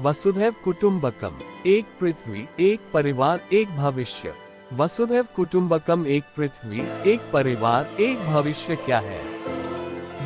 वसुधैव कुटुंबकम, एक पृथ्वी, एक परिवार, एक भविष्य। वसुधैव कुटुंबकम, एक पृथ्वी, एक परिवार, एक भविष्य क्या है?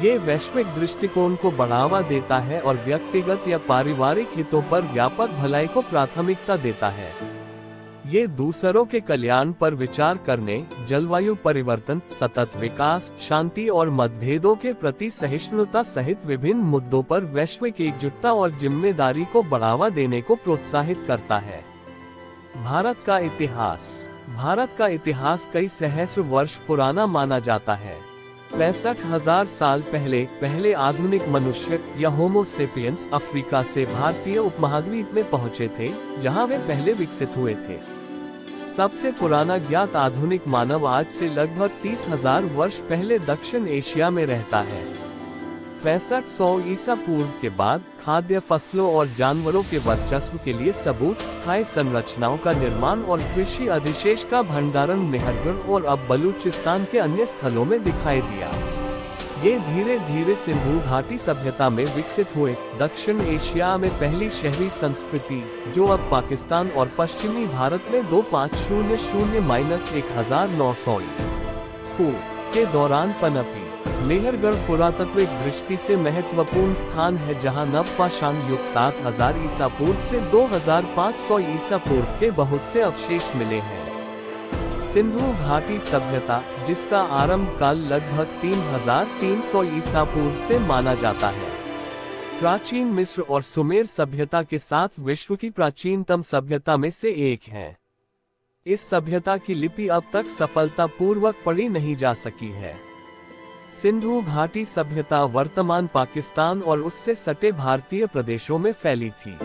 ये वैश्विक दृष्टिकोण को बढ़ावा देता है और व्यक्तिगत या पारिवारिक हितों पर व्यापक भलाई को प्राथमिकता देता है। ये दूसरों के कल्याण पर विचार करने, जलवायु परिवर्तन, सतत विकास, शांति और मतभेदों के प्रति सहिष्णुता सहित विभिन्न मुद्दों पर वैश्विक एकजुटता और जिम्मेदारी को बढ़ावा देने को प्रोत्साहित करता है। भारत का इतिहास। भारत का इतिहास कई सहस्र वर्ष पुराना माना जाता है। 65,000 साल पहले आधुनिक मनुष्य या होमो सेपियंस अफ्रीका से भारतीय उपमहाद्वीप में पहुंचे थे, जहां वे पहले विकसित हुए थे। सबसे पुराना ज्ञात आधुनिक मानव आज से लगभग 30,000 वर्ष पहले दक्षिण एशिया में रहता है। 6500 ईसा पूर्व के बाद खाद्य फसलों और जानवरों के वर्चस्व के लिए सबूत, स्थायी संरचनाओं का निर्माण और कृषि अधिशेष का भंडारण मेहरगढ़ और अब बलूचिस्तान के अन्य स्थलों में दिखाई दिया। ये धीरे धीरे सिंधु घाटी सभ्यता में विकसित हुए। दक्षिण एशिया में पहली शहरी संस्कृति, जो अब पाकिस्तान और पश्चिमी भारत में 2500-1900 के दौरान पनपी। मेहरगढ़ पुरातत्विक दृष्टि से महत्वपूर्ण स्थान है, जहां नवपाषाण युग 7000 ईसा पूर्व से 2500 ईसा पूर्व के बहुत से अवशेष मिले हैं। सिंधु घाटी सभ्यता, जिसका आरंभ काल लगभग 3300 ईसा पूर्व से माना जाता है, प्राचीन मिस्र और सुमेर सभ्यता के साथ विश्व की प्राचीनतम सभ्यता में से एक है। इस सभ्यता की लिपि अब तक सफलतापूर्वक पढ़ी नहीं जा सकी है। सिंधु घाटी सभ्यता वर्तमान पाकिस्तान और उससे सटे भारतीय प्रदेशों में फैली थी।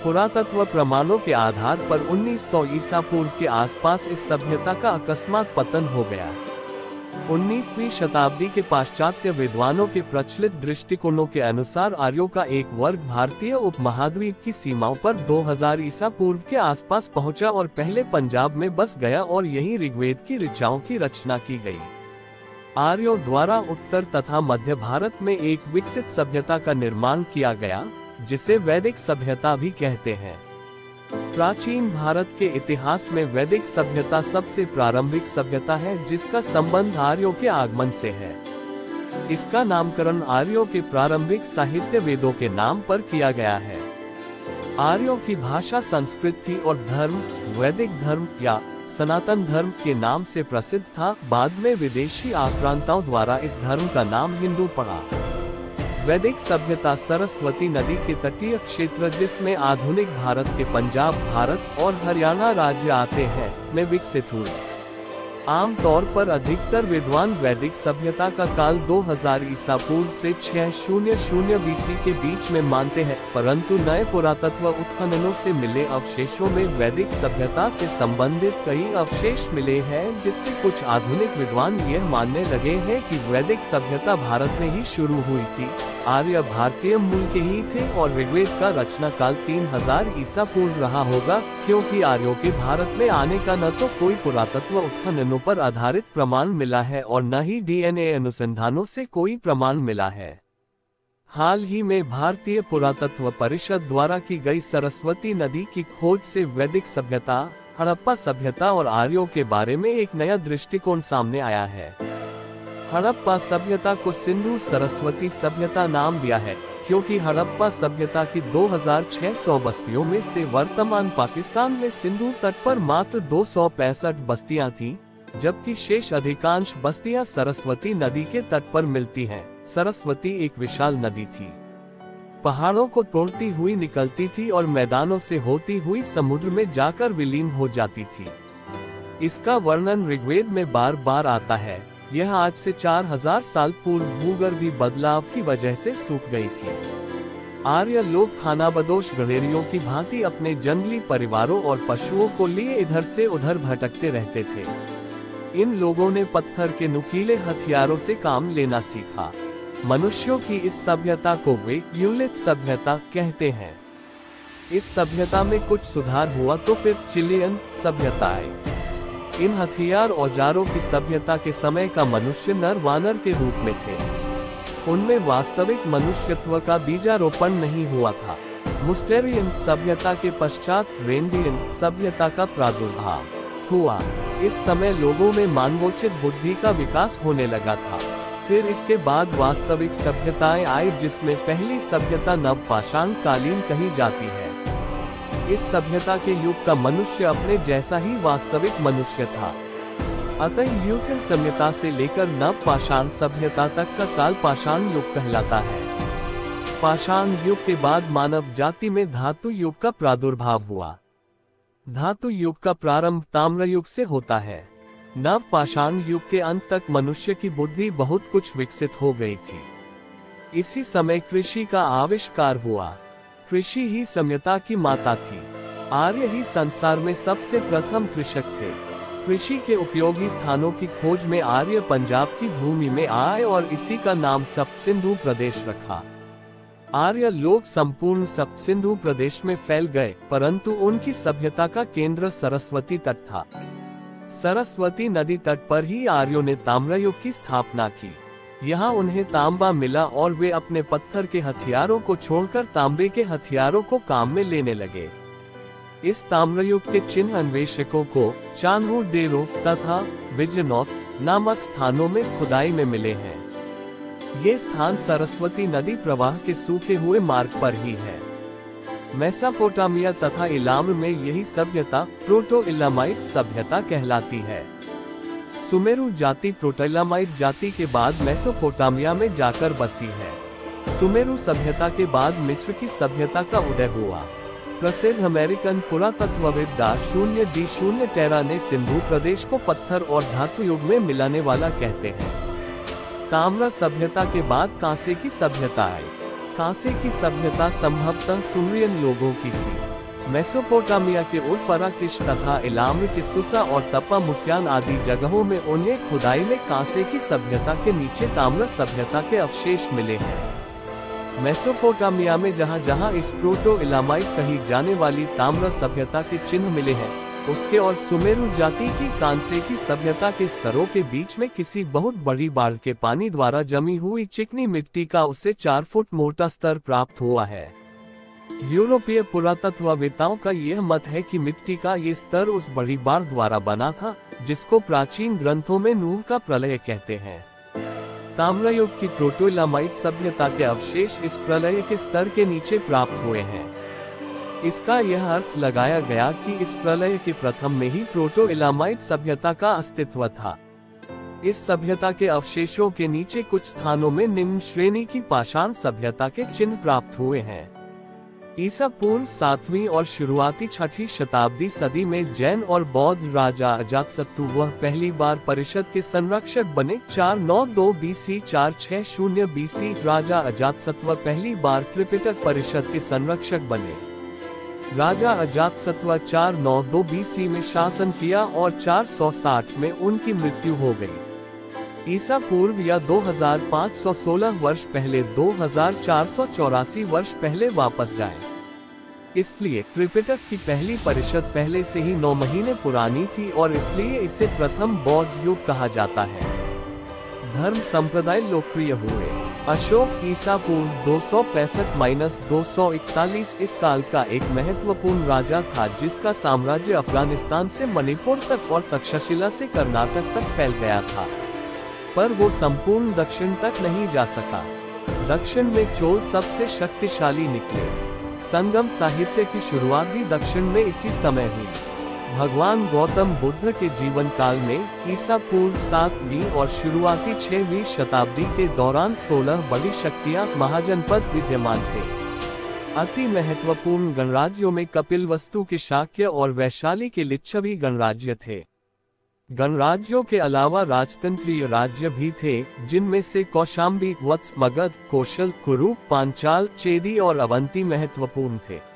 पुरातत्व प्रमाणों के आधार पर 1900 ईसा पूर्व के आसपास इस सभ्यता का अकस्मात पतन हो गया। 19वीं शताब्दी के पाश्चात्य विद्वानों के प्रचलित दृष्टिकोणों के अनुसार आर्यों का एक वर्ग भारतीय उपमहाद्वीप की सीमाओं पर 2000 ईसा पूर्व के आसपास पहुंचा और पहले पंजाब में बस गया और यहीं ऋग्वेद की ऋचाओं की रचना की गई। आर्यों द्वारा उत्तर तथा मध्य भारत में एक विकसित सभ्यता का निर्माण किया गया, जिसे वैदिक सभ्यता भी कहते हैं। प्राचीन भारत के इतिहास में वैदिक सभ्यता सबसे प्रारंभिक सभ्यता है, जिसका संबंध आर्यों के आगमन से है। इसका नामकरण आर्यों के प्रारंभिक साहित्य वेदों के नाम पर किया गया है। आर्यों की भाषा संस्कृत थी और धर्म वैदिक धर्म या सनातन धर्म के नाम से प्रसिद्ध था। बाद में विदेशी आक्रांताओं द्वारा इस धर्म का नाम हिंदू पड़ा। वैदिक सभ्यता सरस्वती नदी के तटीय क्षेत्र, जिसमें आधुनिक भारत के पंजाब, भारत और हरियाणा राज्य आते हैं, में विकसित हुई। आमतौर पर अधिकतर विद्वान वैदिक सभ्यता का काल 2000 ईसा पूर्व से 600 बीसी के बीच में मानते हैं, परंतु नए पुरातत्व उत्खननों से मिले अवशेषों में वैदिक सभ्यता से संबंधित कई अवशेष मिले हैं, जिससे कुछ आधुनिक विद्वान यह मानने लगे हैं कि वैदिक सभ्यता भारत में ही शुरू हुई थी। आर्य भारतीय मूल के ही थे और ऋग्वेद का रचना काल 3000 ईसा पूर्व रहा होगा, क्योंकि आर्यों के भारत में आने का न तो कोई पुरातत्व उत्खननों पर आधारित प्रमाण मिला है और न ही डीएनए अनुसंधानों से कोई प्रमाण मिला है। हाल ही में भारतीय पुरातत्व परिषद द्वारा की गई सरस्वती नदी की खोज से वैदिक सभ्यता, हड़प्पा सभ्यता और आर्यों के बारे में एक नया दृष्टिकोण सामने आया है। हड़प्पा सभ्यता को सिंधु सरस्वती सभ्यता नाम दिया है, क्योंकि हड़प्पा सभ्यता की 2600 बस्तियों में से वर्तमान पाकिस्तान में सिंधु तट पर मात्र 265 बस्तियां थीं, जबकि शेष अधिकांश बस्तियां सरस्वती नदी के तट पर मिलती हैं। सरस्वती एक विशाल नदी थी, पहाड़ों को तोड़ती हुई निकलती थी और मैदानों से होती हुई समुद्र में जाकर विलीन हो जाती थी। इसका वर्णन ऋग्वेद में बार बार आता है। यह आज से 4000 साल पूर्व भूगर्भीय बदलाव की वजह से सूख गई थी। आर्य लोग खानाबदोश गडेरियों की भांति अपने जंगली परिवारों और पशुओं को लिए इधर से उधर भटकते रहते थे। इन लोगों ने पत्थर के नुकीले हथियारों से काम लेना सीखा। मनुष्यों की इस सभ्यता को वे यूलिथ सभ्यता कहते हैं। इस सभ्यता में कुछ सुधार हुआ तो फिर चिलियन सभ्यता आई। इन हथियार औजारों की सभ्यता के समय का मनुष्य नर वानर के रूप में थे। उनमें वास्तविक मनुष्यत्व का बीजारोपण नहीं हुआ था। मुस्टेरियन सभ्यता के पश्चात रेंडियन सभ्यता का प्रादुर्भाव हुआ। इस समय लोगों में मानवोचित बुद्धि का विकास होने लगा था। फिर इसके बाद वास्तविक सभ्यताएं आई, जिसमें पहली सभ्यता नवपाषाण कालीन कही जाती है। इस सभ्यता के युग का मनुष्य अपने जैसा ही वास्तविक मनुष्य था। अतः यूथिल सभ्यता से लेकर नवपाषाण सभ्यता तक का काल पाषाण युग कहलाता है। पाषाण युग के बाद मानव जाति में धातु युग का प्रादुर्भाव हुआ। धातु युग का प्रारंभ ताम्र युग से होता है। नवपाषाण युग के अंत तक मनुष्य की बुद्धि बहुत कुछ विकसित हो गई थी। इसी समय कृषि का आविष्कार हुआ। कृषि ही सभ्यता की माता थी। आर्य ही संसार में सबसे प्रथम कृषक थे। कृषि के उपयोगी स्थानों की खोज में आर्य पंजाब की भूमि में आए और इसी का नाम सप्त सिंधु प्रदेश रखा। आर्य लोग संपूर्ण सप्त सिंधु प्रदेश में फैल गए, परंतु उनकी सभ्यता का केंद्र सरस्वती तट था। सरस्वती नदी तट पर ही आर्यों ने ताम्रयुग की स्थापना की। यहाँ उन्हें तांबा मिला और वे अपने पत्थर के हथियारों को छोड़कर तांबे के हथियारों को काम में लेने लगे। इस ताम्रयुग के चिन्ह अन्वेषकों को चांगुडेरो तथा विजयनौत नामक स्थानों में खुदाई में मिले हैं। ये स्थान सरस्वती नदी प्रवाह के सूखे हुए मार्ग पर ही है। मेसोपोटामिया तथा इलाम में यही सभ्यता प्रोटो इलामाइट सभ्यता कहलाती है। सुमेरु जाति प्रोटो इलामाइट जाति के बाद मेसोपोटामिया में जाकर बसी है। सुमेरु सभ्यता के बाद मिस्र की सभ्यता का उदय हुआ। प्रसिद्ध अमेरिकन पुरातत्वविद D0 टेरा ने सिंधु प्रदेश को पत्थर और धातु युग में मिलाने वाला कहते हैं। ताम्र सभ्यता के बाद कांसे की सभ्यता आई। कांसे की सभ्यता संभवतः सुमेरियन लोगों की थी। मेसोपोटामिया के उर्फराकिश तथा इलाम के सुसा और तपा मुस्यान आदि जगहों में उन्हें खुदाई में कांसे की सभ्यता के नीचे ताम्र सभ्यता के अवशेष मिले हैं। मेसोपोटामिया में जहां जहां इस प्रोटो इलामाइट कही जाने वाली ताम्र सभ्यता के चिन्ह मिले हैं, उसके और सुमेरु जाति की कांसे की सभ्यता के स्तरों के बीच में किसी बहुत बड़ी बाढ़ के पानी द्वारा जमी हुई चिकनी मिट्टी का उसे 4 फुट मोटा स्तर प्राप्त हुआ है। यूरोपीय पुरातत्ववेत्ताओं का यह मत है कि मिट्टी का ये स्तर उस बड़ी बाढ़ द्वारा बना था, जिसको प्राचीन ग्रंथों में नूह का प्रलय कहते हैं। ताम्रयुग की प्रोटो इलामाइट सभ्यता के अवशेष इस प्रलय के स्तर के नीचे प्राप्त हुए हैं। इसका यह अर्थ लगाया गया कि इस प्रलय के प्रथम में ही प्रोटो इलामाइट सभ्यता का अस्तित्व था। इस सभ्यता के अवशेषों के नीचे कुछ स्थानों में निम्न श्रेणी की पाषाण सभ्यता के चिन्ह प्राप्त हुए हैं। ईसा पूर्व 7वीं और शुरुआती 6ठी शताब्दी सदी में जैन और बौद्ध राजा अजातशत्रु वह पहली बार परिषद के संरक्षक बने। 492 BC 460 BC राजा अजातशत्रु पहली बार त्रिपिटक परिषद के संरक्षक बने। राजा अजातशत्रु 492 BC में शासन किया और 460 में उनकी मृत्यु हो गई। ईसा पूर्व या 2516 वर्ष पहले 2484 वर्ष पहले वापस जाएं। इसलिए त्रिपिटक की पहली परिषद पहले से ही 9 महीने पुरानी थी और इसलिए इसे प्रथम बौद्ध युग कहा जाता है। धर्म संप्रदाय लोकप्रिय हुए। अशोक ईसा पूर्व 265-241 इस काल का एक महत्वपूर्ण राजा था, जिसका साम्राज्य अफगानिस्तान से मणिपुर तक और तक्षशिला से कर्नाटक तक फैल गया था, पर वो संपूर्ण दक्षिण तक नहीं जा सका। दक्षिण में चोल सबसे शक्तिशाली निकले। संगम साहित्य की शुरुआत भी दक्षिण में इसी समय हुई। भगवान गौतम बुद्ध के जीवन काल में ईसा पूर्व 7वीं और शुरुआती 6वीं शताब्दी के दौरान 16 बड़ी शक्तियां महाजनपद विद्यमान थे। अति महत्वपूर्ण गणराज्यों में कपिलवस्तु के शाक्य और वैशाली के लिच्छवी गणराज्य थे। गणराज्यों के अलावा राजतंत्रीय राज्य भी थे, जिनमें से कौशाम्बी, वत्स, मगध, कौशल, कुरु, पांचाल, चेदी और अवंती महत्वपूर्ण थे।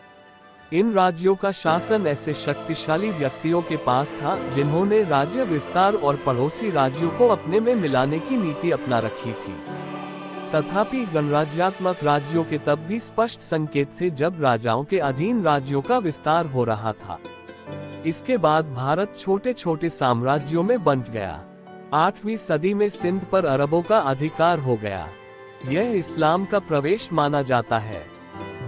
इन राज्यों का शासन ऐसे शक्तिशाली व्यक्तियों के पास था, जिन्होंने राज्य विस्तार और पड़ोसी राज्यों को अपने में मिलाने की नीति अपना रखी थी। तथापि गणराज्यात्मक राज्यों के तब भी स्पष्ट संकेत थे जब राजाओं के अधीन राज्यों का विस्तार हो रहा था। इसके बाद भारत छोटे छोटे साम्राज्यों में बंट गया। 8वीं सदी में सिंध पर अरबों का अधिकार हो गया। यह इस्लाम का प्रवेश माना जाता है।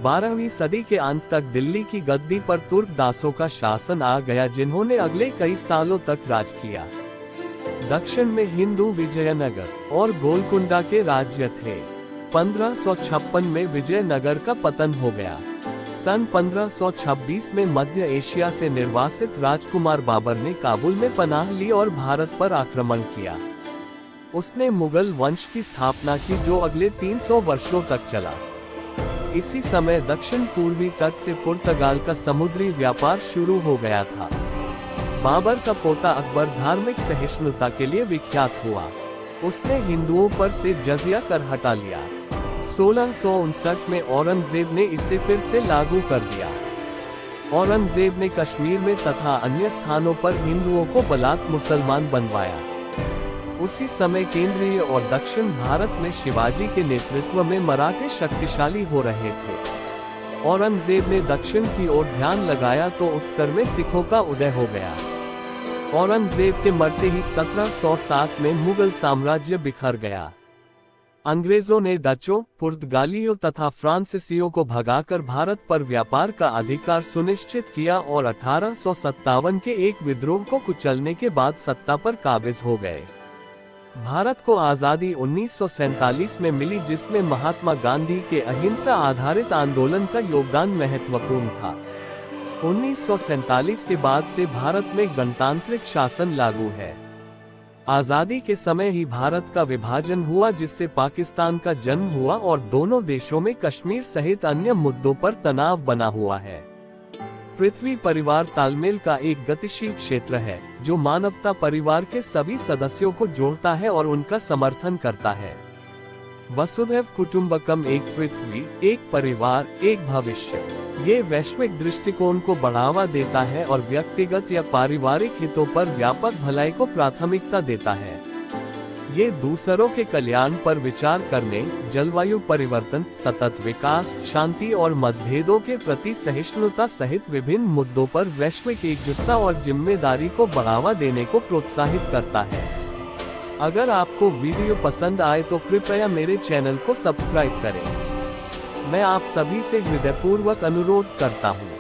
12वीं सदी के अंत तक दिल्ली की गद्दी पर तुर्क दासों का शासन आ गया, जिन्होंने अगले कई सालों तक राज किया। दक्षिण में हिंदू विजयनगर और गोलकुंडा के राज्य थे। 1556 में विजयनगर का पतन हो गया। सन 1526 में मध्य एशिया से निर्वासित राजकुमार बाबर ने काबुल में पनाह ली और भारत पर आक्रमण किया। उसने मुगल वंश की स्थापना की, जो अगले 300 वर्षों तक चला। इसी समय दक्षिण पूर्वी तट से पुर्तगाल का समुद्री व्यापार शुरू हो गया था। बाबर का पोता अकबर धार्मिक सहिष्णुता के लिए विख्यात हुआ। उसने हिंदुओं पर से जजिया कर हटा लिया। 1659 में औरंगजेब ने इसे फिर से लागू कर दिया। औरंगजेब ने कश्मीर में तथा अन्य स्थानों पर हिंदुओं को बलात् मुसलमान बनवाया। उसी समय केंद्रीय और दक्षिण भारत में शिवाजी के नेतृत्व में मराठे शक्तिशाली हो रहे थे। औरंगजेब ने दक्षिण की ओर ध्यान लगाया तो उत्तर में सिखों का उदय हो गया। औरंगजेब के मरते ही 1707 में मुगल साम्राज्य बिखर गया। अंग्रेजों ने डचों, पुर्तगालियों तथा फ्रांसीसियों को भगाकर भारत पर व्यापार का अधिकार सुनिश्चित किया और 1857 के एक विद्रोह को कुचलने के बाद सत्ता पर काबिज हो गए। भारत को आजादी 1947 में मिली, जिसमें महात्मा गांधी के अहिंसा आधारित आंदोलन का योगदान महत्वपूर्ण था। 1947 के बाद से भारत में गणतांत्रिक शासन लागू है। आजादी के समय ही भारत का विभाजन हुआ, जिससे पाकिस्तान का जन्म हुआ और दोनों देशों में कश्मीर सहित अन्य मुद्दों पर तनाव बना हुआ है। पृथ्वी परिवार तालमेल का एक गतिशील क्षेत्र है, जो मानवता परिवार के सभी सदस्यों को जोड़ता है और उनका समर्थन करता है। वसुधैव कुटुंबकम, एक पृथ्वी, एक परिवार, एक भविष्य, ये वैश्विक दृष्टिकोण को बढ़ावा देता है और व्यक्तिगत या पारिवारिक हितों पर व्यापक भलाई को प्राथमिकता देता है। ये दूसरों के कल्याण पर विचार करने, जलवायु परिवर्तन, सतत विकास, शांति और मतभेदों के प्रति सहिष्णुता सहित विभिन्न मुद्दों पर वैश्विक एकजुटता और जिम्मेदारी को बढ़ावा देने को प्रोत्साहित करता है। अगर आपको वीडियो पसंद आए तो कृपया मेरे चैनल को सब्सक्राइब करें। मैं आप सभी से हृदयपूर्वक अनुरोध करता हूँ।